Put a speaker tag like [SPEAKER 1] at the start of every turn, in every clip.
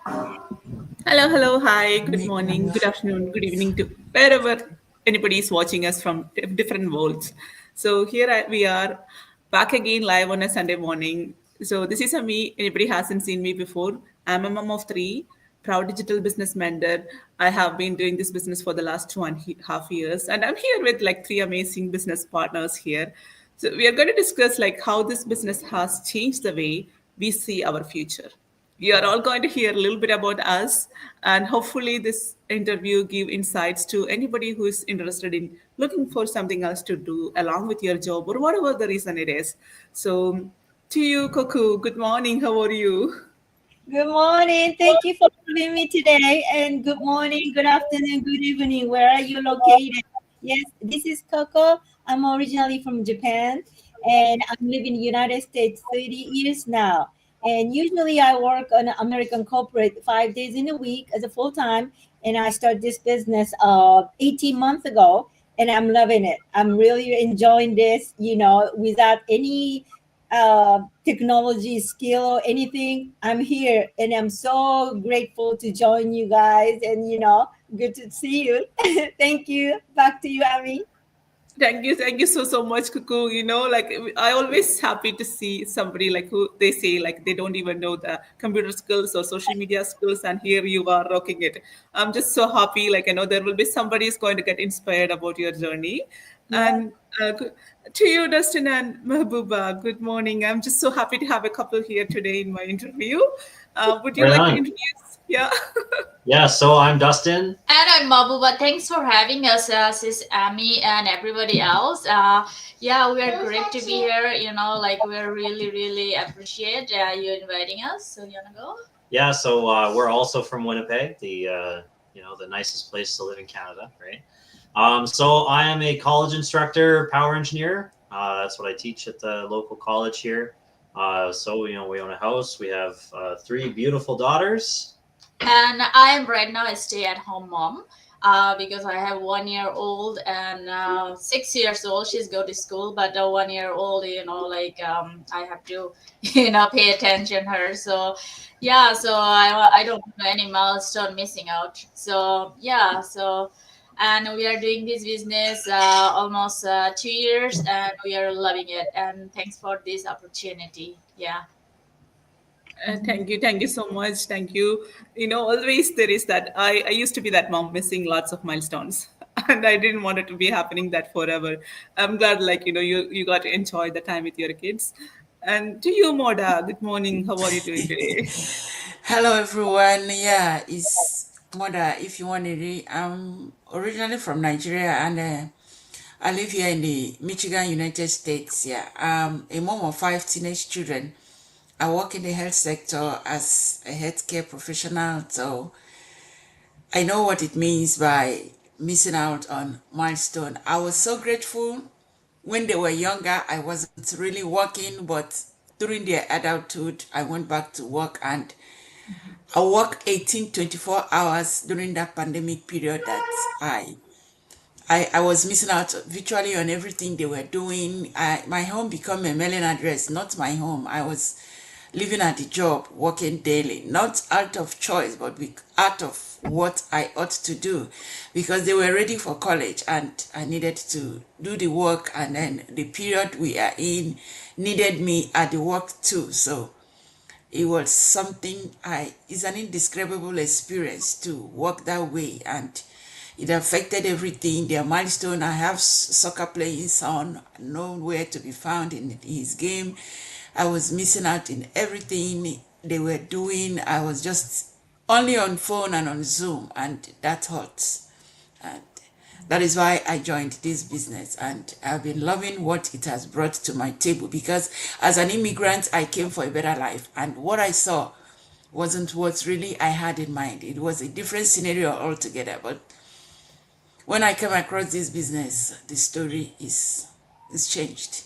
[SPEAKER 1] Hello, hello, hi, good morning, good afternoon, good evening to wherever anybody is watching us from different worlds. So we are back again live on a Sunday morning. So this is a me. Anybody hasn't seen me before. I'm a mom of three, proud digital business mentor. I have been doing this business for the last 2.5 years, and I'm here with like three amazing business partners here. So we are going to discuss like how this business has changed the way we see our future. You are all going to hear a little bit about us, and hopefully this interview give insights to anybody who is interested in looking for something else to do along with your job or whatever the reason it is. So to you, Koku, good morning, how are you?
[SPEAKER 2] Good morning. Thank you for having me today. And good morning, good afternoon, good evening. Where are you located? Yes, this is Coco. I'm originally from Japan and I'm living in the United States 30 years now. And usually I work on an American corporate 5 days in a week as a full time. And I started this business 18 months ago and I'm loving it. I'm really enjoying this, without any technology skill or anything. I'm here and I'm so grateful to join you guys, and good to see you. Thank you. Back to you, Ami.
[SPEAKER 1] Thank you so much, Kuku. Like I always happy to see somebody like who they say like they don't even know the computer skills or social media skills, and here you are rocking it. I'm just so happy. Like I know there will be somebody is going to get inspired about your journey.
[SPEAKER 2] Yeah.
[SPEAKER 1] And to you, Dustin and Mahbuba, good morning. I'm just so happy to have a couple here today in my interview. Would you
[SPEAKER 3] Right
[SPEAKER 1] like to
[SPEAKER 3] on.
[SPEAKER 1] introduce? Yeah.
[SPEAKER 3] Yeah, so I'm Dustin.
[SPEAKER 4] And I'm Mabuba. Thanks for having us, Sis Amy and everybody else. Yeah, we are great to be here. Like we're really, really appreciate you inviting us. So you wanna go?
[SPEAKER 3] Yeah, so we're also from Winnipeg, the nicest place to live in Canada, right? So I am a college instructor, power engineer. That's what I teach at the local college here. So we own a house. We have three beautiful daughters.
[SPEAKER 4] And I'm right now a stay-at-home mom. Because I have 1 year old and 6 years old. She's go to school, but the 1 year old, like I have to, pay attention her. So yeah, so I don't know any milestone missing out. So yeah, so and we are doing this business almost 2 years, and we are loving it. And thanks for this opportunity. Yeah.
[SPEAKER 1] Thank you so much. Thank you. Always there is that. I used to be that mom missing lots of milestones, and I didn't want it to be happening that forever. I'm glad, like you got to enjoy the time with your kids. And to you, Moda, good morning. How are you doing today?
[SPEAKER 5] Hello everyone. Yeah, it's Mother. If you want to read, I'm originally from Nigeria and I live here in the Michigan, United States. Yeah, I'm a mom of five teenage children. I work in the health sector as a healthcare professional, so I know what it means by missing out on milestone. I was so grateful when they were younger. I wasn't really working, but during their adulthood, I went back to work and I worked 18, 24 hours during that pandemic period that I was missing out virtually on everything they were doing. My home became a mailing address, not my home. I was living at the job, working daily, not out of choice, but out of what I ought to do because they were ready for college and I needed to do the work. And then the period we are in needed me at the work too. So it was something it's an indescribable experience to work that way, and it affected everything. Their milestone. I have soccer playing son, nowhere to be found in his game. I was missing out in everything they were doing. I was just only on phone and on Zoom, and that hurts. And that is why I joined this business, and I've been loving what it has brought to my table because as an immigrant, I came for a better life, and what I saw wasn't what really I had in mind. It was a different scenario altogether. But when I came across this business, the story is changed.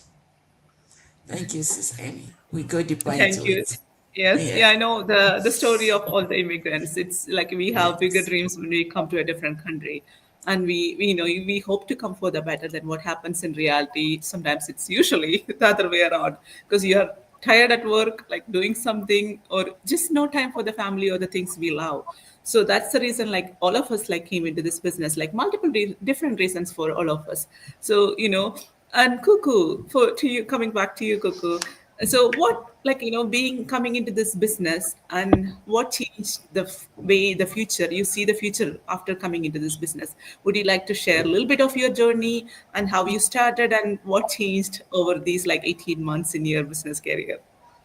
[SPEAKER 5] Thank you, Sis Amy. We go deeper
[SPEAKER 1] Thank
[SPEAKER 5] into
[SPEAKER 1] you.
[SPEAKER 5] it.
[SPEAKER 1] Yes,
[SPEAKER 5] Yeah.
[SPEAKER 1] yeah, I know the story of all the immigrants. It's like we have bigger
[SPEAKER 5] Yes.
[SPEAKER 1] dreams when we come to a different country, and we hope to come for the better than what happens in reality. Sometimes it's usually the other way around because you are tired at work, like doing something, or just no time for the family or the things we love. So that's the reason, like all of us like came into this business, like multiple different reasons for all of us. So and Cuckoo, for to you, coming back to you, Cuckoo. So what, like being coming into this business, and what changed the way the future you see the future after coming into this business? Would you like to share a little bit of your journey and how you started and what changed over these like 18 months in your business career?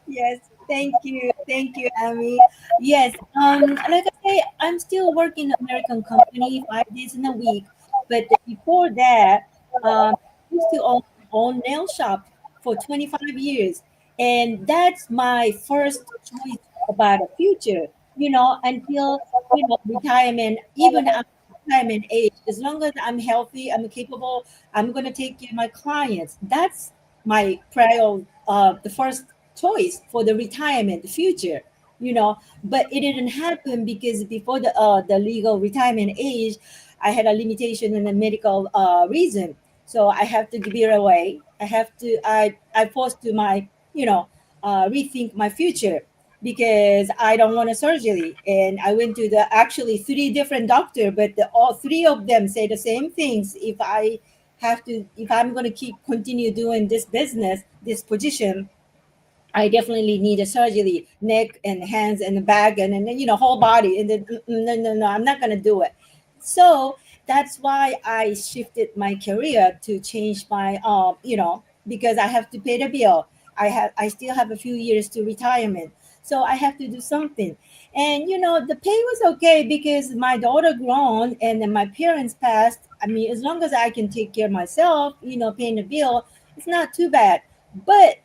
[SPEAKER 2] Yes, thank you, Amy. Yes, like I say, I'm still working in an American company 5 days in a week, but before that, I used to own nail shop for 25 years, and that's my first choice about the future. Until retirement, even at retirement age, as long as I'm healthy, I'm capable, I'm gonna take care of my clients. That's my prior, the first choice for the retirement future. But it didn't happen because before the legal retirement age, I had a limitation and a medical reason, so I have to give it away. I forced to my rethink my future because I don't want a surgery, and I went to the actually three different doctor, but all three of them say the same things. If I'm going to keep continue doing this business, this position, I definitely need a surgery, neck and hands and the back and then whole body. And then no, I'm not gonna do it. So that's why I shifted my career to change my because I have to pay the bill. I still have a few years to retirement. So I have to do something. And the pay was okay because my daughter grown and then my parents passed. I mean, as long as I can take care of myself, paying the bill, it's not too bad. But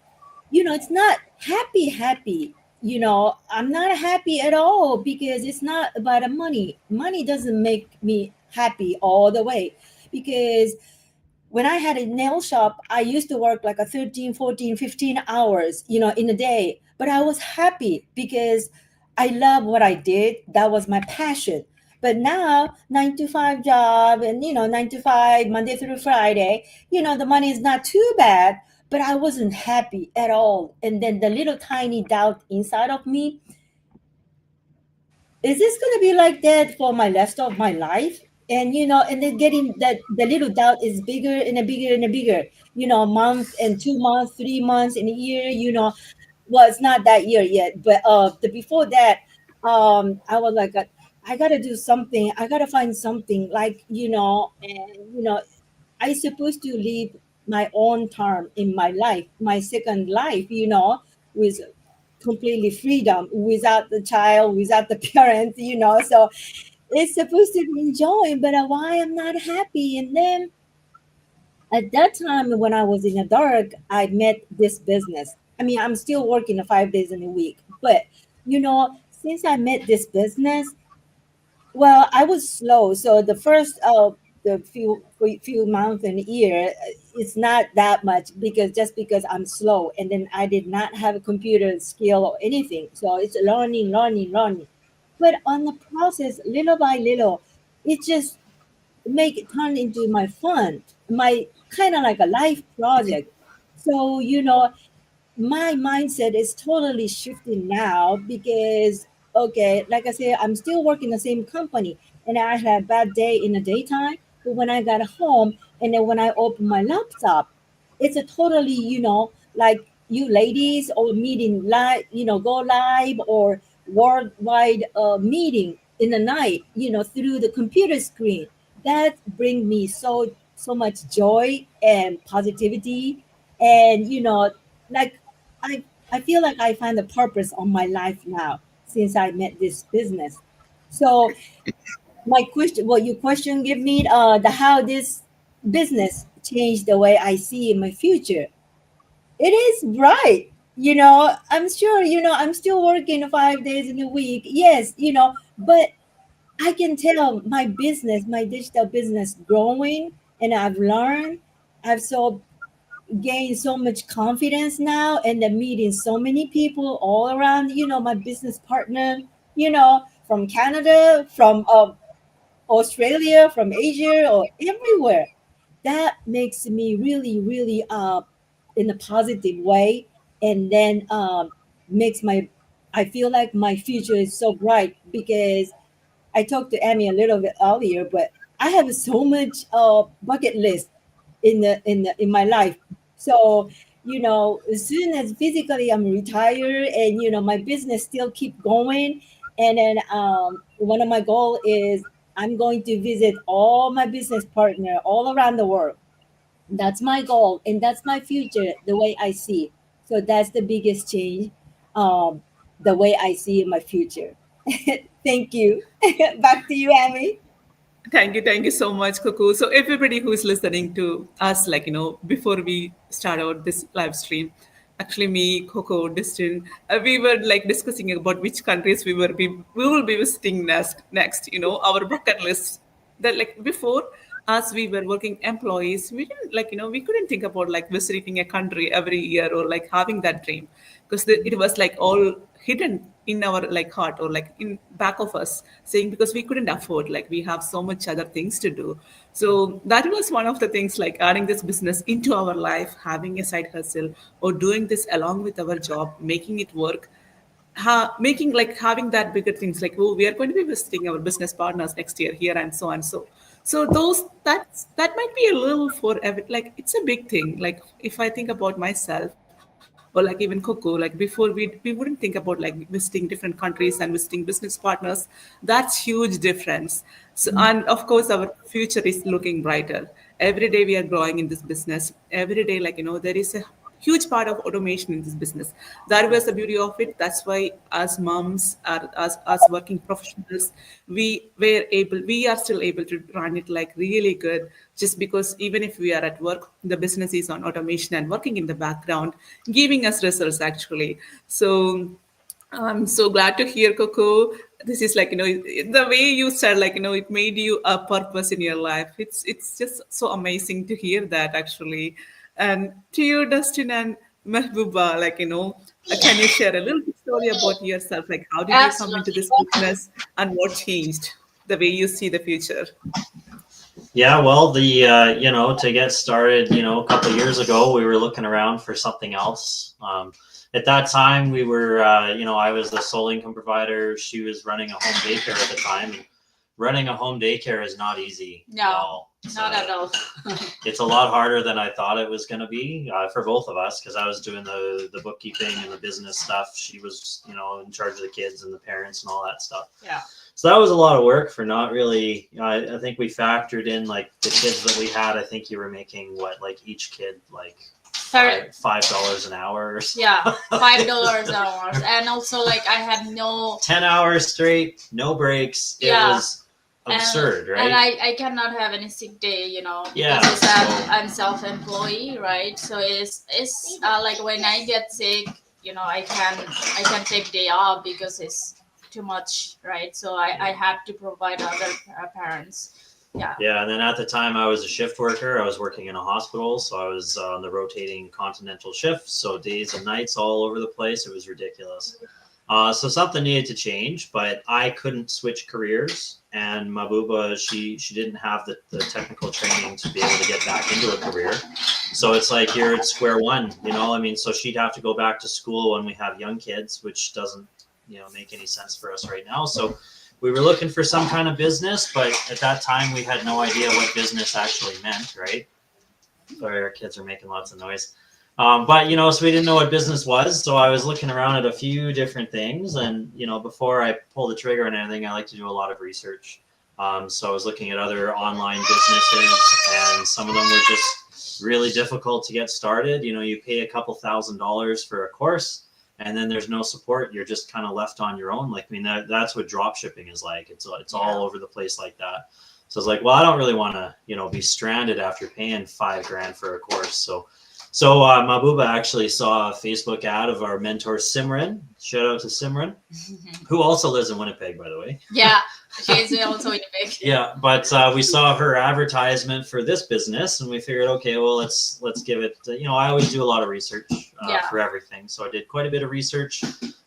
[SPEAKER 2] it's not happy. I'm not happy at all because it's not about the money. Money doesn't make me happy all the way because when I had a nail shop, I used to work like a 13, 14, 15 hours, in a day. But I was happy because I love what I did. That was my passion. But now, 9 to 5 job and, 9 to 5, Monday through Friday, the money is not too bad, but I wasn't happy at all. And then the little tiny doubt inside of me, is this going to be like that for my rest of my life? And then getting that the little doubt is bigger and a bigger and a bigger, a month and 2 months, 3 months in a year, well, it's not that year yet, but the before that, I was like, I gotta do something. I gotta find something like, and I supposed to live my own term in my life, my second life, with completely freedom, without the child, without the parents, So it's supposed to be enjoying, but why I'm not happy? And then at that time when I was in the dark, I met this business. I mean, I'm still working the 5 days in a week, but since I met this business, well, I was slow. So the first the few months and year, it's not that much because I'm slow, and then I did not have a computer skill or anything. So it's learning. But on the process, little by little, it just make it turn into my fun, my kind of like a life project. So my mindset is totally shifting now because okay, like I said, I'm still working the same company and I had a bad day in the daytime, but when I got home and then when I open my laptop, it's a totally, like you ladies or meeting live, go live or worldwide meeting in the night, through the computer screen. That bring me so much joy and positivity, and like I feel like I find a purpose on my life now since I met this business. So my question, what your question give me, the how this business changed the way I see in my future. It is bright. I'm sure, I'm still working 5 days in a week. Yes, but I can tell my business, my digital business growing, and I've learned, I've so gained so much confidence now, and then meeting so many people all around, my business partner, from Canada, from Australia, from Asia, or everywhere. That makes me really, really in a positive way. and then makes my I feel like my future is so bright because I talked to Amy a little bit earlier, but I have so much bucket list in my life. So as soon as physically I'm retired, and my business still keep going, and then one of my goal is I'm going to visit all my business partner all around the world. That's my goal, and that's my future, the way I see it. So that's the biggest change, um, the way I see my future. Thank you. Back to you, Amy.
[SPEAKER 1] Thank you so much, Kuku. So everybody who is listening to us, like before we start out this live stream, actually me, Coco, Destin, we were like discussing about which countries we will be visiting next. Our bucket list. That like before, as we were working employees, we didn't we couldn't think about like visiting a country every year or like having that dream because it was like all hidden in our like heart or like in back of us saying because we couldn't afford, like we have so much other things to do. So that was one of the things, like adding this business into our life, having a side hustle or doing this along with our job, making it work, making like having that bigger things like, oh, we are going to be visiting our business partners next year here and so on. So those that might be a little for like it's a big thing. Like if I think about myself or like even Coco, like before we wouldn't think about like visiting different countries and visiting business partners. That's huge difference. So, and of course our future is looking brighter. Every day we are growing in this business. Every day, like there is a huge part of automation in this business. That was the beauty of it. That's why as moms, as working professionals, we are still able to run it like really good, just because even if we are at work, the business is on automation and working in the background, giving us results actually. So I'm so glad to hear, Coco. This is like the way you said, like it made you a purpose in your life. It's just so amazing to hear that actually. And to you, Dustin and Mehbooba, like can you share a little bit story about yourself? Like how did you come into
[SPEAKER 4] Absolutely.
[SPEAKER 1] this business and what changed the way you see the future?
[SPEAKER 3] Yeah, well, the to get started, a couple of years ago, we were looking around for something else. At that time, we were, I was the sole income provider. She was running a home daycare at the time. And running a home daycare is not easy
[SPEAKER 4] No,
[SPEAKER 3] at all.
[SPEAKER 4] not at all.
[SPEAKER 3] It's a lot harder than I thought it was going to be for both of us, because I was doing the bookkeeping and the business stuff. She was, in charge of the kids and the parents and all that stuff.
[SPEAKER 4] Yeah.
[SPEAKER 3] So that was a lot of work for not really. I think we factored in like the kids that we had. I think you were making like each kid like $5 an hour or something.
[SPEAKER 4] Yeah, $5 an hour, and also like I had no
[SPEAKER 3] 10 hours straight, no breaks. It was absurd, right?
[SPEAKER 4] And I cannot have any sick day, because I'm self-employed, right? So it's like when I get sick, I can take day off because it's too much, right? So I have to provide other parents.
[SPEAKER 3] Yeah, and then at the time I was a shift worker. I was working in a hospital, so I was on the rotating continental shift, so days and nights all over the place. It was ridiculous. So something needed to change, but I couldn't switch careers. And Mabuba, she didn't have the technical training to be able to get back into a career. So it's like you're at square one, so she'd have to go back to school when we have young kids, which doesn't, make any sense for us right now. So we were looking for some kind of business, but at that time we had no idea what business actually meant, right? Sorry, our kids are making lots of noise. But, so we didn't know what business was. So I was looking around at a few different things. And, before I pull the trigger on anything, I like to do a lot of research. So I was looking at other online businesses, and some of them were just really difficult to get started. You pay a couple $1,000s for a course, and then there's no support. You're just kind of left on your own. That's what drop shipping is like. It's all over the place like that. So it's like, well, I don't really want to, be stranded after paying $5,000 for a course. So Mabuba actually saw a Facebook ad of our mentor Simran. Shout out to Simran, who also lives in Winnipeg, by the way.
[SPEAKER 4] Yeah, she's also Winnipeg.
[SPEAKER 3] Yeah, but we saw her advertisement for this business, and we figured, okay, well, let's give it. I always do a lot of research for everything, so I did quite a bit of research.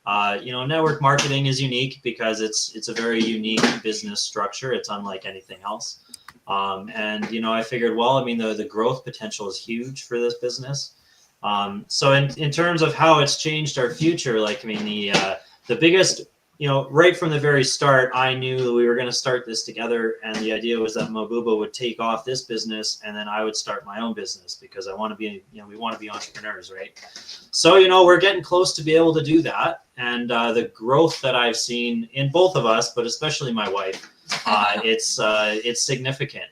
[SPEAKER 3] Network marketing is unique because it's a very unique business structure. It's unlike anything else. And I figured, well, the growth potential is huge for this business. So in terms of how it's changed our future, like, I mean, the biggest, you know, right from the very start, I knew that we were going to start this together, and the idea was that Mabuba would take off this business, and then I would start my own business, because I want to be, you know, we want to be entrepreneurs, right? So, you know, we're getting close to be able to do that, and the growth that I've seen in both of us, but especially my wife, it's significant.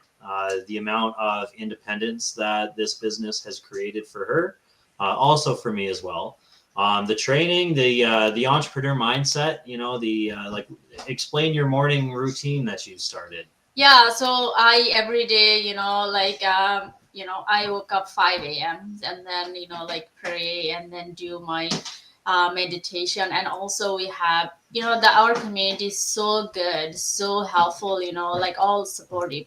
[SPEAKER 3] The amount of independence that this business has created for her, also for me as well. The training, the entrepreneur mindset, you know, like, explain your morning routine that you've started.
[SPEAKER 4] Yeah, so I every day, you know, like you know, I woke up 5 a.m. and then, you know, like pray and then do my meditation. And also we have, you know, our community is so good, so helpful, you know, like all supportive.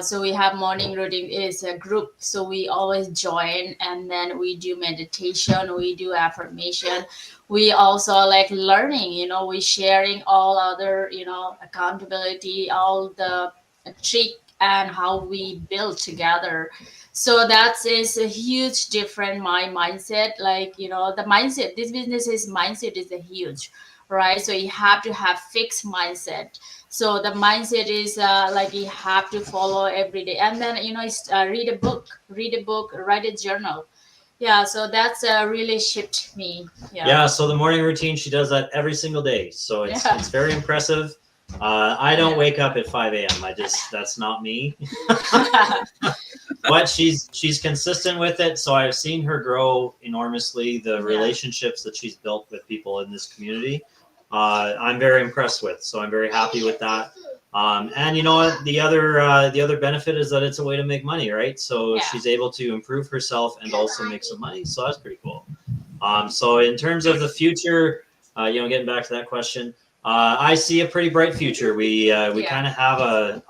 [SPEAKER 4] So we have morning routine is a group, so we always join, and then we do meditation, we do affirmation. We also like learning, you know, we sharing all other, you know, accountability, all the trick and how we build together. So that is a huge different my mindset. Like, you know, the mindset, this business is mindset is a huge, right? So you have to have fixed mindset. So the mindset is like you have to follow every day, and then, you know, read a book, write a journal. Yeah, so that's really shaped me.
[SPEAKER 3] Yeah, so the morning routine, she does that every single day, so it's very impressive. I don't wake up at 5 a.m. That's not me. But she's consistent with it, so I've seen her grow enormously. The relationships that she's built with people in this community, I'm very impressed with. So I'm very happy with that. And you know what? The other benefit is that it's a way to make money, right? So she's able to improve herself and also make some money. So that's pretty cool. So in terms of the future, you know, getting back to that question, I see a pretty bright future. We kind of have a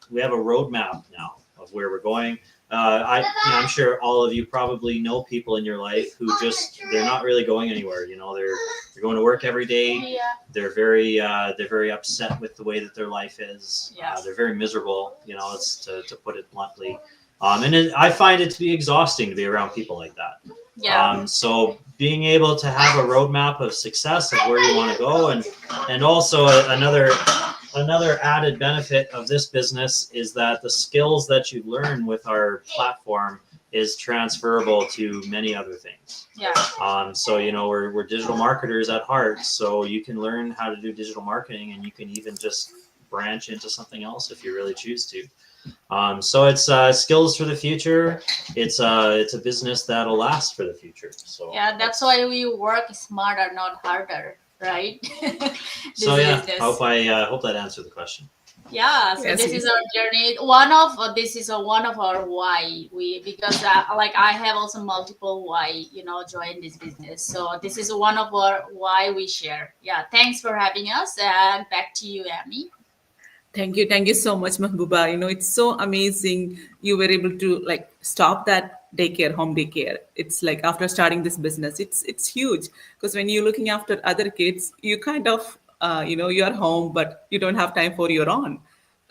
[SPEAKER 3] roadmap now of where we're going. I'm sure all of you probably know people in your life who they're not really going anywhere. You know, they're going to work every day. They're very upset with the way that their life is. They're very miserable. You know, it's to put it bluntly. I find it to be exhausting to be around people like that. So being able to have a roadmap of success of where you want to go, and also another added benefit of this business is that the skills that you learn with our platform is transferable to many other things. So, you know, we're digital marketers at heart, so you can learn how to do digital marketing, and you can even just branch into something else if you really choose to. So it's skills for the future. It's a business that'll last for the future. So
[SPEAKER 4] that's why we work smarter, not harder, right?
[SPEAKER 3] So I hope that answered the question.
[SPEAKER 4] So this is our journey. This is one of our why because like I have also multiple why, you know, join this business. So this is one of our why we share. Thanks for having us, and back to you, Amy.
[SPEAKER 1] Thank you so much, Mahbuba. You know, it's so amazing you were able to like stop that home daycare. It's like after starting this business, it's huge, because when you're looking after other kids, you kind of you know, you're home, but you don't have time for your own.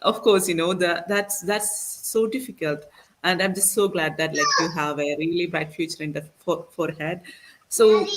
[SPEAKER 1] Of course, you know, that's so difficult, and I'm just so glad that like you have a really bright future in the forehead. So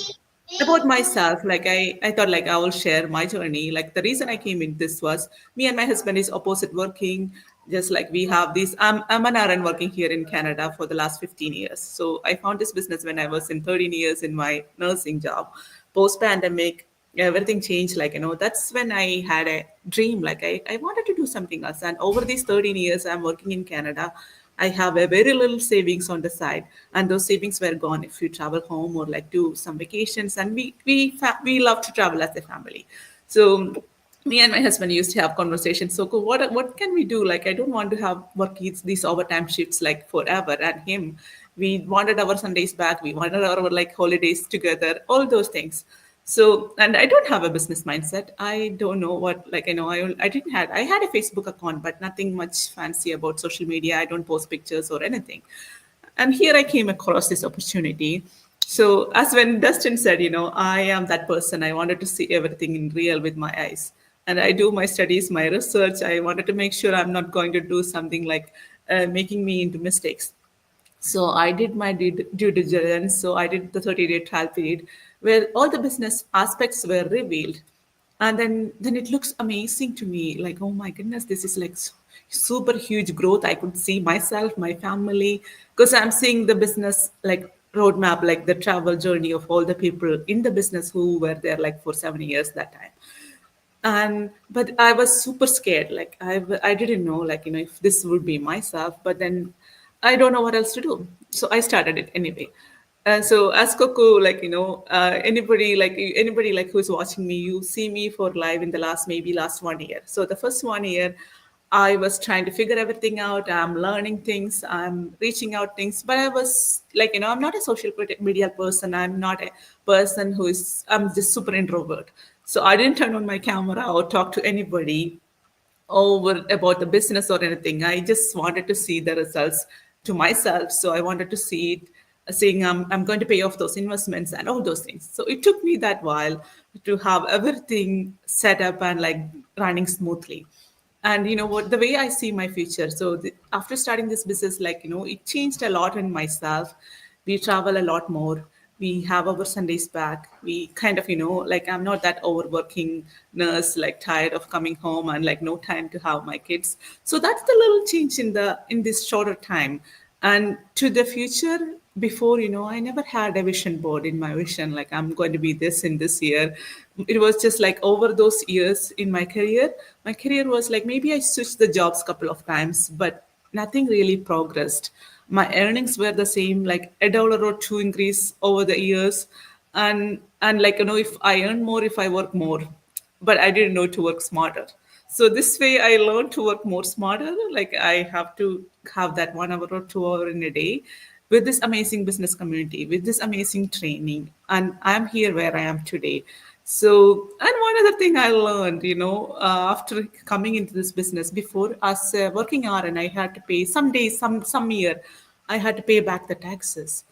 [SPEAKER 1] about myself, like I thought like I will share my journey. Like the reason I came in this was me and my husband is opposite working. Just like we have this, I'm an RN working here in Canada for the last 15 years. So I found this business when I was in 13 years in my nursing job. Post pandemic, everything changed. Like, you know, that's when I had a dream. Like I wanted to do something else. And over these 13 years, I'm working in Canada. I have a very little savings on the side, and those savings were gone if we travel home or like do some vacations. And we love to travel as a family. So me and my husband used to have conversations. So what can we do? Like I don't want to have work these overtime shifts like forever. And him, we wanted our Sundays back. We wanted our like holidays together. All those things. So, and I don't have a business mindset. I don't know what, like, you know, I had a Facebook account, but nothing much fancy about social media. I don't post pictures or anything. And here I came across this opportunity. So as when Dustin said, you know, I am that person. I wanted to see everything in real with my eyes. And I do my studies, my research. I wanted to make sure I'm not going to do something like making me into mistakes. So I did my due diligence. So I did the 30-day trial period where all the business aspects were revealed. And then it looks amazing to me. Like, oh my goodness, this is like super huge growth. I could see myself, my family, because I'm seeing the business like roadmap, like the travel journey of all the people in the business who were there like for 7 years that time. And but I was super scared, like I didn't know, like, if this would be myself, but then I don't know what else to do, so I started it anyway. So as Coco, like, anybody like who's watching me, you see me for live in the last 1 year. So the first 1 year I was trying to figure everything out. I'm learning things. I'm reaching out things. But I was like, I'm not a social media person. I'm not a person I'm just super introvert. So I didn't turn on my camera or talk to anybody over about the business or anything. I just wanted to see the results to myself. So I wanted to see it, saying I'm going to pay off those investments and all those things. So it took me that while to have everything set up and like running smoothly. And you know what, the way I see my future. So after starting this business, like, it changed a lot in myself. We travel a lot more. We have our Sundays back. We kind of, like, I'm not that overworking nurse, like tired of coming home and like no time to have my kids. So that's the little change in this shorter time. And to the future, before, I never had a vision board in my vision, like I'm going to be this in this year. It was just like over those years in my career was like, maybe I switched the jobs couple of times, but nothing really progressed. My earnings were the same, like $1 or two increase over the years. And like, if I earn more, if I work more, but I didn't know to work smarter. So this way I learned to work more smarter. Like I have to have that 1 hour or 2 hour in a day with this amazing business community, with this amazing training. And I'm here where I am today. So, and one other thing I learned, after coming into this business, before as a working RN, I had to pay some days, some year, I had to pay back the taxes.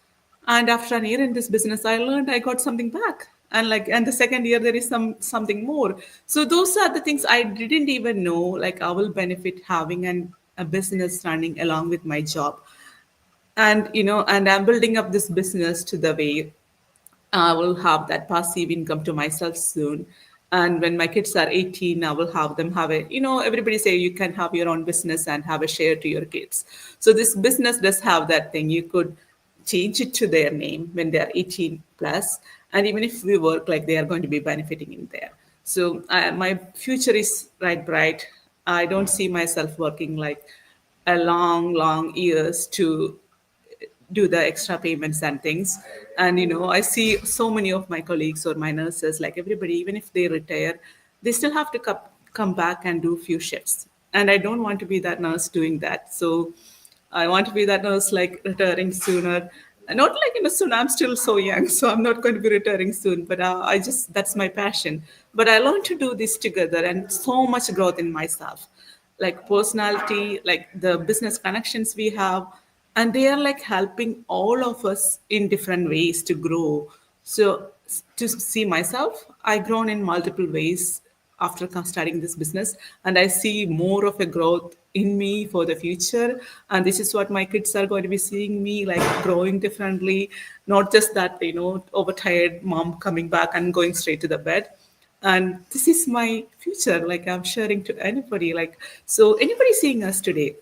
[SPEAKER 1] And after an year in this business, I learned I got something back. And the second year there is something more. So those are the things I didn't even know, like I will benefit having a business running along with my job. And I'm building up this business to the way I will have that passive income to myself soon. And when my kids are 18, I will have them have everybody say you can have your own business and have a share to your kids. So this business does have that thing. You could change it to their name when they're 18 plus. And even if we work, like they are going to be benefiting in there. So my future is right bright. I don't see myself working like a long years to do the extra payments and things. And I see so many of my colleagues or my nurses, like everybody, even if they retire, they still have to come back and do few shifts. And I don't want to be that nurse doing that. So I want to be that nurse like retiring sooner. Not like soon. I'm still so young, so I'm not going to be retiring soon. But that's my passion. But I learned to do this together, and so much growth in myself, like personality, like the business connections we have, and they are like helping all of us in different ways to grow. So to see myself, I grown in multiple ways after starting this business, and I see more of a growth in me for the future. And this is what my kids are going to be seeing me, like growing differently, not just that overtired mom coming back and going straight to the bed. And this is my future, like I'm sharing to anybody. Like, so anybody seeing us today,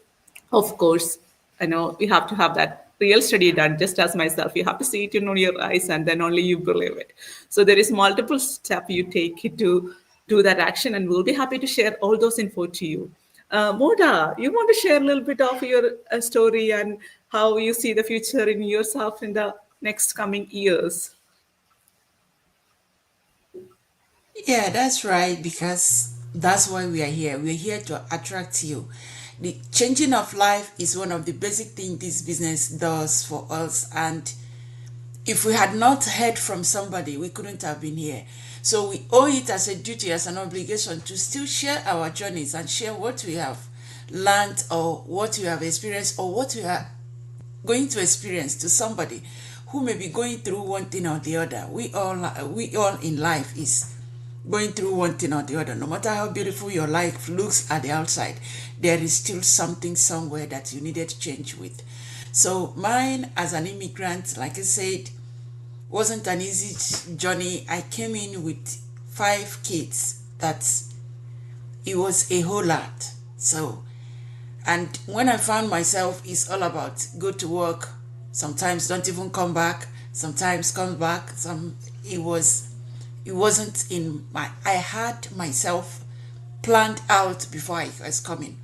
[SPEAKER 1] of course, I know you have to have that real study done, just as myself. You have to see it in your eyes and then only you believe it. So there is multiple step you take to do that action, and we'll be happy to share all those info to you. Moda, you want to share a little bit of your story and how you see the future in yourself in the next coming years?
[SPEAKER 5] Yeah, that's right, because that's why we are here. We're here to attract you. The changing of life is one of the basic things this business does for us. And if we had not heard from somebody, we couldn't have been here. So we owe it as a duty, as an obligation, to still share our journeys and share what we have learned or what we have experienced or what we are going to experience to somebody who may be going through one thing or the other. We all in life is going through one thing or the other. No matter how beautiful your life looks at the outside, there is still something somewhere that you needed to change with. So mine as an immigrant, like I said, wasn't an easy journey. I came in with 5 kids. It was a whole lot. So, and when I found myself, it's all about go to work, sometimes don't even come back, sometimes come back. It wasn't in I had myself planned out before I was coming.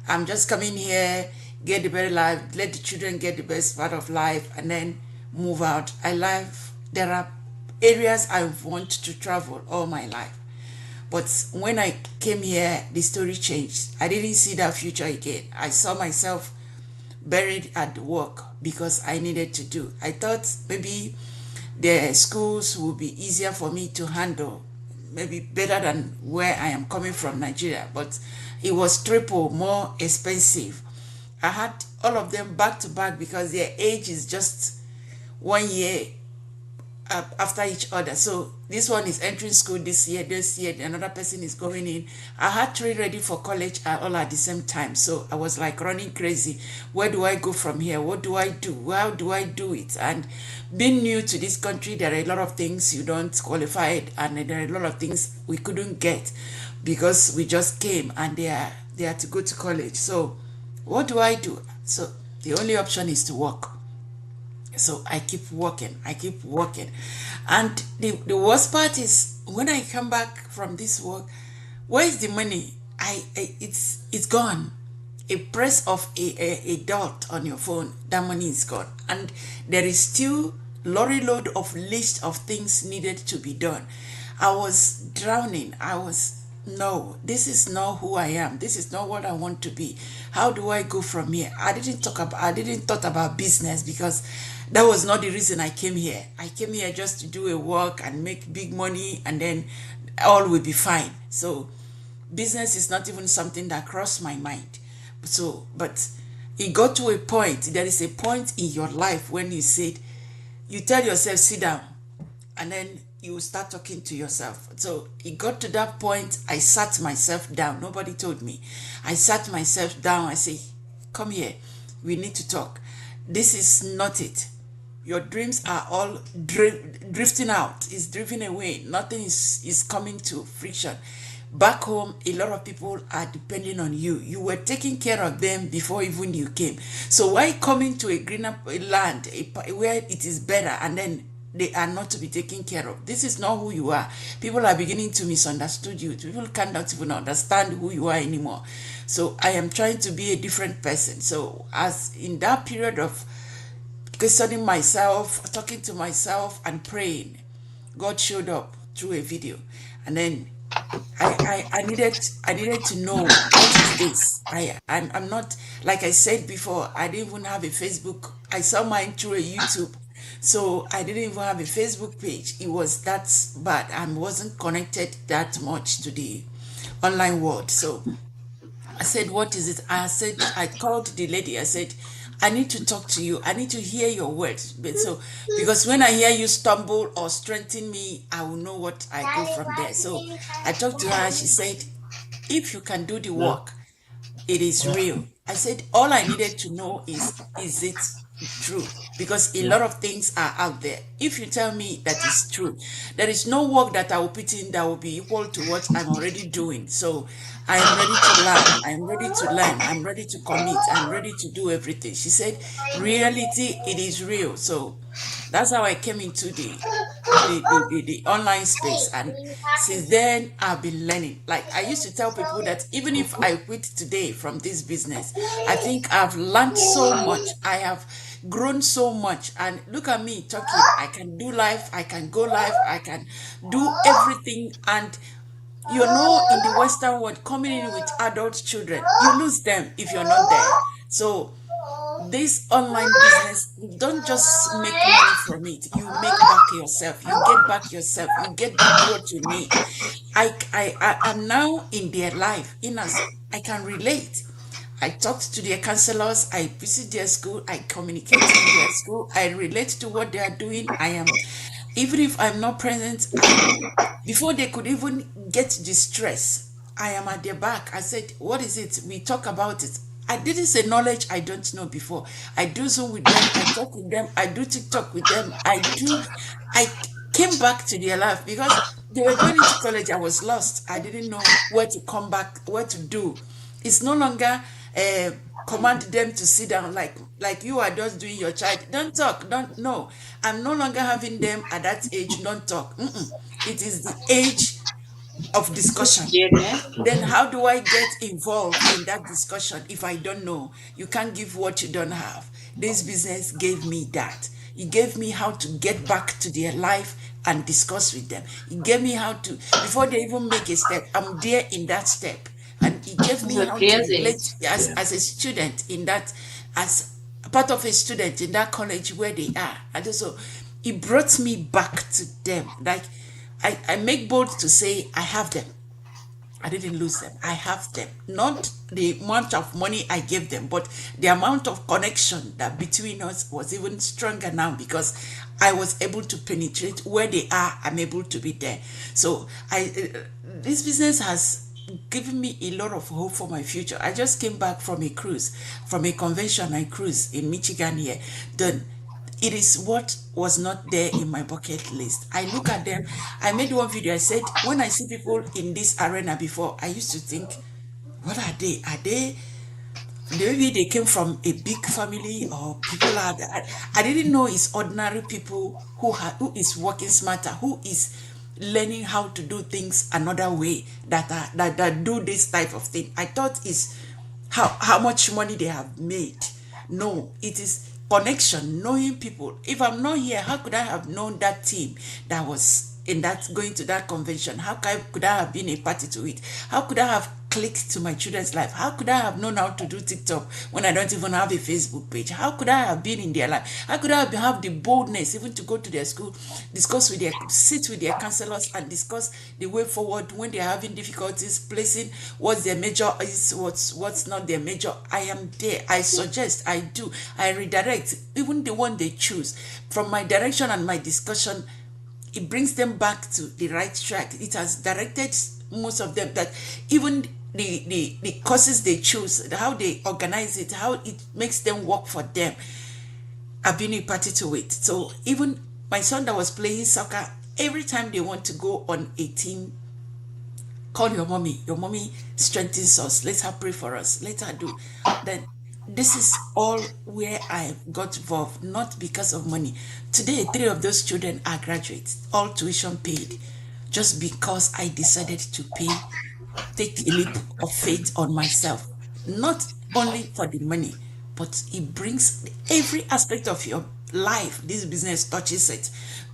[SPEAKER 5] I'm just coming here, get the better life, let the children get the best part of life, and then move out. There are areas I want to travel all my life. But when I came here, the story changed. I didn't see that future again. I saw myself buried at work because I needed to do. I thought maybe the schools would be easier for me to handle, maybe better than where I am coming from, Nigeria. But it was triple more expensive. I had all of them back to back because their age is just 1 year after each other. So this one is entering school this year, another person is going in. I had 3 ready for college all at the same time. So I was like running crazy. Where do I go from here? What do I do? How do I do it? And being new to this country, there are a lot of things you don't qualify, and there are a lot of things we couldn't get because we just came and they are to go to college. So what do I do? So the only option is to work. So I keep working. And the worst part is when I come back from this work, where is the money? It's gone. A press of a dot on your phone, that money is gone. And there is still lorry load of list of things needed to be done. I was drowning. No, this is not who I am. This is not what I want to be. How do I go from here? I didn't thought about business because that was not the reason I came here. I came here just to do a work and make big money, and then all will be fine. So business is not even something that crossed my mind. So, but it got to a point. There is a point in your life when you tell yourself, sit down, and then you start talking to yourself. So it got to that point. I sat myself down. Nobody told me. I sat myself down. I say, come here. We need to talk. This is not it. Your dreams are all drifting out. It's drifting away. Nothing is coming to friction. Back home, a lot of people are depending on you. You were taking care of them before even you came. So why coming to a greener land where it is better and then they are not to be taken care of? This is not who you are. People are beginning to misunderstand you. People cannot even understand who you are anymore. So I am trying to be a different person. So as in that period of questioning myself, talking to myself and praying, God showed up through a video. And then I needed to know what is this. I'm not, like I said before, I didn't even have a Facebook. I saw mine through a YouTube. So I didn't even have a Facebook page. It was that bad. I wasn't connected that much to the online world. So I said, what is it? I called the lady. I said, I need to talk to you. I need to hear your words. Because when I hear you stumble or strengthen me, I will know what I go from there. So I talked to her. She said, if you can do the work, it is real. I said, all I needed to know is it true? Because a lot of things are out there. If you tell me that is true, there is no work that I will put in that will be equal to what I'm already doing. So I am ready to learn. I'm ready to learn. I'm ready to commit. I'm ready to do everything. She said, reality, it is real. So that's how I came into the online space. And since then, I've been learning. Like I used to tell people that even if I quit today from this business, I think I've learned so much. I have grown so much. And look at me talking. I can do life. I can go live. I can do everything. And you know, in the Western world, coming in with adult children, you lose them if you're not there. So this online business, don't just make money from it. You make back yourself. You get back yourself. You get back what you need. I am now in their life. I can relate. I talked to their counselors. I visit their school. I communicate in their school. I relate to what they are doing. Even if I'm not present, before they could even get distress, I am at their back. I said, what is it? We talk about it. I didn't say knowledge I don't know before. I do Zoom with them, I talk with them, I do TikTok with them, I came back to their life because they were going into college. I was lost. I didn't know where to come back, what to do. It's no longer command them to sit down like you are just doing your child. Don't talk, don't no. I'm no longer having them at that age, don't talk. It is the age of discussion. Then how do I get involved in that discussion if I don't know? You can't give what you don't have. This business gave me that. It gave me how to get back to their life and discuss with them. It gave me how to, before they even make a step, I'm there in that step. And it gave me how to relate as a student in that, as part of a student in that college where they are. And also, it brought me back to them. Like, I make bold to say I have them. I didn't lose them. I have them. Not the amount of money I gave them, but the amount of connection that between us was even stronger now because I was able to penetrate where they are. I'm able to be there. So this business has given me a lot of hope for my future. I just came back from a cruise, from a convention I cruised in Michigan here. Then it is what was not there in my bucket list. I look at them. I made one video. I said, when I see people in this arena before, I used to think, what are they? Are they, maybe they came from a big family or people are, I didn't know it's ordinary people who is working smarter, who is learning how to do things another way, that do this type of thing. I thought it's how much money they have made. No, it is connection, knowing people. If I'm not here, how could I have known that team that was in that going to that convention? How could I have been a party to it? How could I have clicked to my children's life? How could I have known how to do TikTok when I don't even have a Facebook page? How could I have been in their life? How could I have the boldness even to go to their school, sit with their counselors and discuss the way forward when they're having difficulties, placing what their major is, what's not their major? I am there. I suggest, I do, I redirect, even the one they choose. From my direction and my discussion, it brings them back to the right track. It has directed most of them that even the courses they choose, how they organize it, how it makes them work for them, I've been a party to it. So even my son that was playing soccer, every time they want to go on a team, call your mommy. Your mommy strengthens us. Let her pray for us. Let her do. Then this is all where I got involved, not because of money. Today, 3 of those children are graduates, all tuition paid, just because I decided to take a leap of faith on myself. Not only for the money, but it brings every aspect of your life. This business touches it.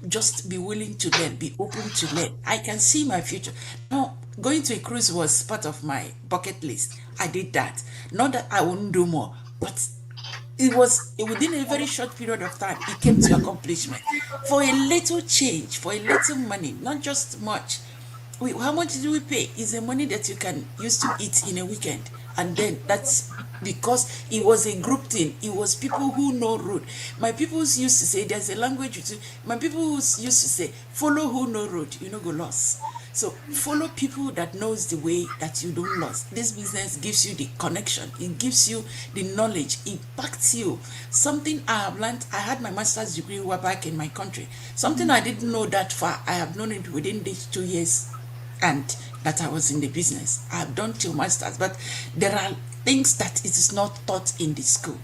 [SPEAKER 5] Just be willing to learn, be open to learn. I can see my future. Now, going to a cruise was part of my bucket list. I did that. Not that I wouldn't do more, but it was within a very short period of time, it came to accomplishment. For a little change, for a little money, not just much. How much do we pay? It's the money that you can use to eat in a weekend. And then that's because it was a group thing. It was people who know road. My people used to say, there's a language, my people used to say, follow who know road, you know, go lost. So follow people that knows the way that you don't lose. This business gives you the connection. It gives you the knowledge. It impacts you. Something I have learned. I had my master's degree back in my country. Something I didn't know that far. I have known it within these 2 years and that I was in the business. I have done 2 masters, but there are things that it is not taught in the school.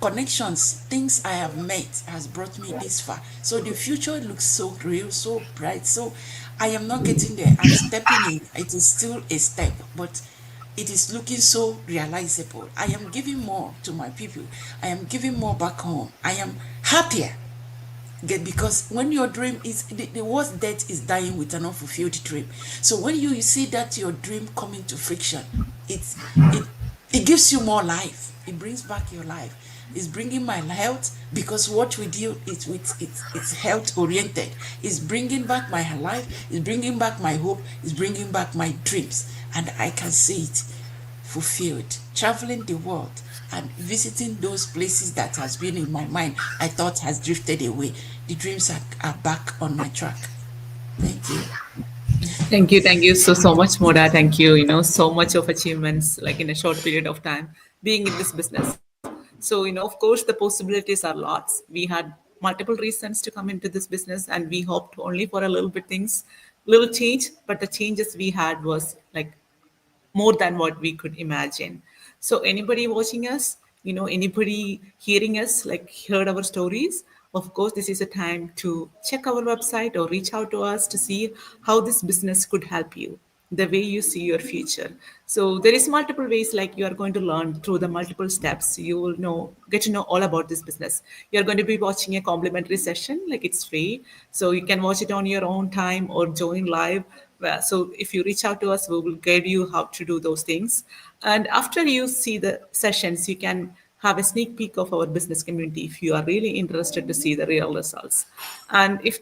[SPEAKER 5] Connections, things I have met has brought me this far. So the future looks so real, so bright. So I am not getting there. I'm stepping in. It is still a step, but it is looking so realizable. I am giving more to my people. I am giving more back home. I am happier. Because when your dream is, the worst death is dying with an unfulfilled dream. So when you see that your dream coming to friction, it gives you more life. It brings back your life. It's bringing my health, because what we do is it's health oriented. It's bringing back my life. It's bringing back my hope. It's bringing back my dreams, and I can see it fulfilled. Traveling the world and visiting those places that has been in my mind, I thought has drifted away. The dreams are back on my track. Thank you.
[SPEAKER 1] Thank you so much, Moda. Thank you. So much of achievements like in a short period of time. being in this business. So, of course, the possibilities are lots. We had multiple reasons to come into this business, and we hoped only for a little bit things, little change, but the changes we had was like more than what we could imagine. So anybody watching us, anybody hearing us, like heard our stories, of course, this is a time to check our website or reach out to us to see how this business could help you, the way you see your future. So there is multiple ways, like you are going to learn through the multiple steps. You will get to know all about this business. You're going to be watching a complimentary session, like it's free. So you can watch it on your own time or join live. So if you reach out to us, we will guide you how to do those things. And after you see the sessions, you can have a sneak peek of our business community if you are really interested to see the real results. And if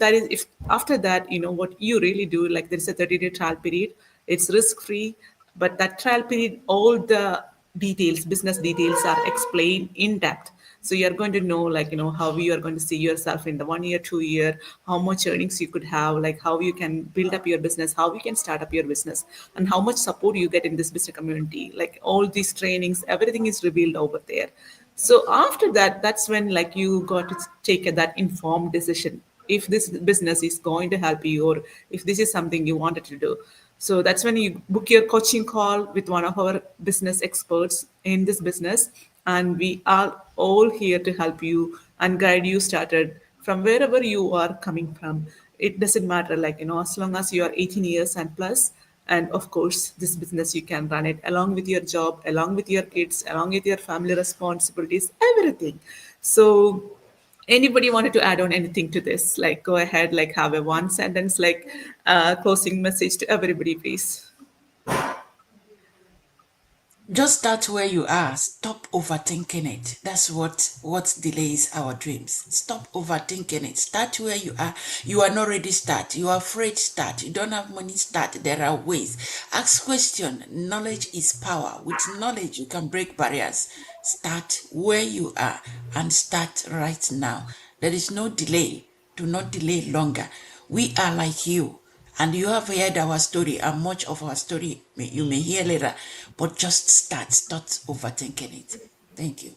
[SPEAKER 1] after that, what you really do, like there's a 30-day trial period, it's risk free, but that trial period, all the details, business details are explained in depth. So you're going to know, like, how you are going to see yourself in the 1 year, 2 year, how much earnings you could have, like how you can build up your business, how you can start up your business, and how much support you get in this business community. Like all these trainings, everything is revealed over there. So after that, that's when like you got to take that informed decision if this business is going to help you or if this is something you wanted to do. So that's when you book your coaching call with one of our business experts in this business. And we are all here to help you and guide you started from wherever you are coming from. It doesn't matter, like, as long as you are 18 years and plus. And of course, this business, you can run it along with your job, along with your kids, along with your family responsibilities, everything. So anybody wanted to add on anything to this, like go ahead, like have a one sentence like closing message to everybody, please.
[SPEAKER 5] Just start where you are. Stop overthinking it. That's what delays our dreams. Stop overthinking it. Start where you are. You are not ready, start. You are afraid, start. You don't have money, start. There are ways. Ask question. Knowledge is power. With knowledge, you can break barriers. Start where you are and start right now. There is no delay. Do not delay longer. We are like you. And you have heard our story, and much of our story you may hear later, but just start overthinking it. Thank you.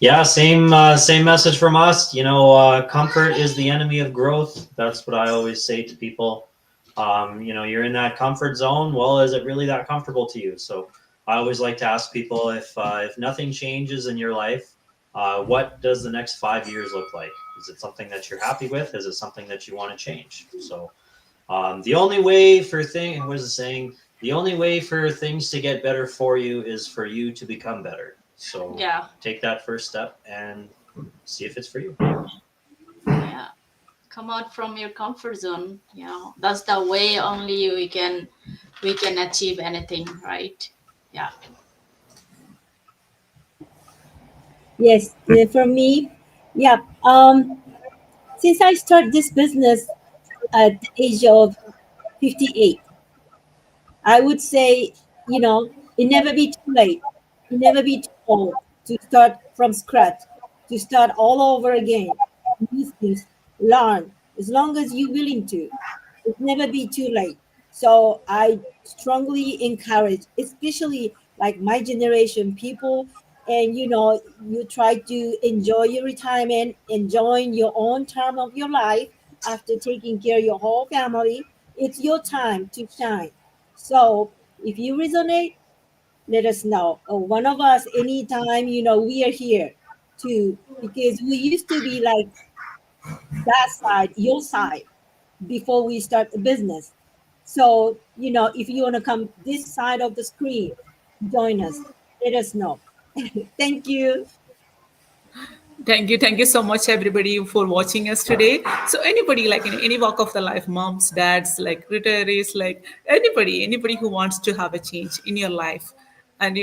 [SPEAKER 3] Yeah, same message from us. Comfort is the enemy of growth. That's what I always say to people. You're in that comfort zone. Well, is it really that comfortable to you? So I always like to ask people if nothing changes in your life, what does the next 5 years look like? Is it something that you're happy with? Is it something that you want to change? So the only way for the only way for things to get better for you is for you to become better. So
[SPEAKER 4] Yeah.
[SPEAKER 3] take that first step and see if it's for you.
[SPEAKER 4] Yeah. Come out from your comfort zone. That's the way only we can achieve anything, right? Yeah.
[SPEAKER 2] Yes, for me, yeah. Since I started this business at the age of 58, I would say, it never be too late. It never be too old to start from scratch, to start all over again. New things, learn. As long as you're willing to, it never be too late. So I strongly encourage, especially like my generation people, and you try to enjoy your retirement, enjoying your own time of your life after taking care of your whole family. It's your time to shine. So if you resonate, let us know. One of us, anytime, we are here too, because we used to be like that side, your side, before we start the business. So, if you want to come this side of the screen, join us. Let us know. Thank you.
[SPEAKER 1] Thank you so much, everybody, for watching us today. So, anybody like in any walk of the life, moms, dads, like retirees, like anybody who wants to have a change in your life, and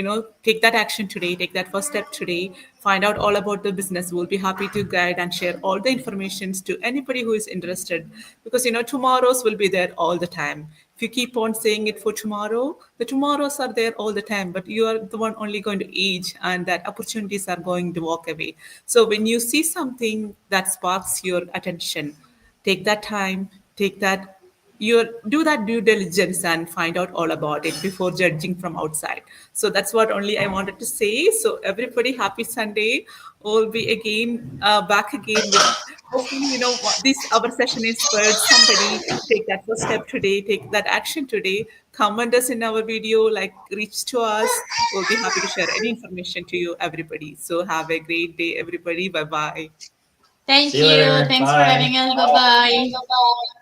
[SPEAKER 1] take that action today, take that first step today, find out all about the business. We'll be happy to guide and share all the informations to anybody who is interested, because tomorrows will be there all the time. If you keep on saying it for tomorrow, the tomorrows are there all the time, but you are the one only going to age, and that opportunities are going to walk away. So when you see something that sparks your attention, take that time, take that you do that due diligence and find out all about it before judging from outside. So that's what only I wanted to say. So everybody, happy Sunday. We'll be again back again with hopefully, this our session inspired somebody. Take that first step today, take that action today, comment us in our video, like reach to us. We'll be happy to share any information to you, everybody. So have a great day, everybody. Bye bye.
[SPEAKER 4] Thank
[SPEAKER 3] See you
[SPEAKER 4] you.
[SPEAKER 3] later.
[SPEAKER 4] Thanks for
[SPEAKER 3] Bye.
[SPEAKER 4] having us. Bye bye.